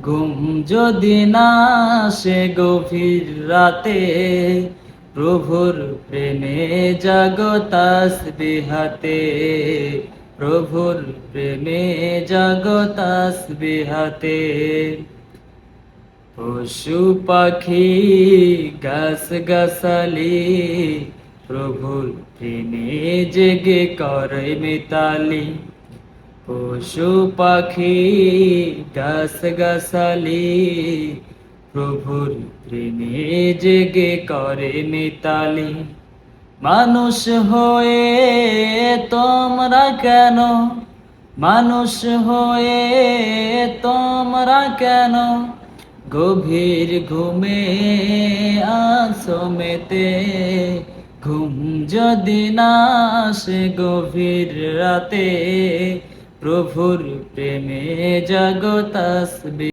ঘুম যদি না আসে গভীর রাতে, প্রভুর প্রেমে জাগো তাসবিহাতে। প্রভুর প্রেমে জাগো তাসবিহাতে। পশু পাখি গাছ গাছালি, প্রভুর প্রেমে জেগে করে মিতালি। পশু পাখি গাছ গাছালি, প্রভুর প্রেমে জেগে করে মিতালি। মানুষ হয়ে তোমরা কেন, মানুষ হয়ে তোমরা কেন গভীর ঘুমে আছো মেতে। ঘুম যদি না আসে গভীর রাতে, প্রভুর প্রেমে জাগো তাসবিহ।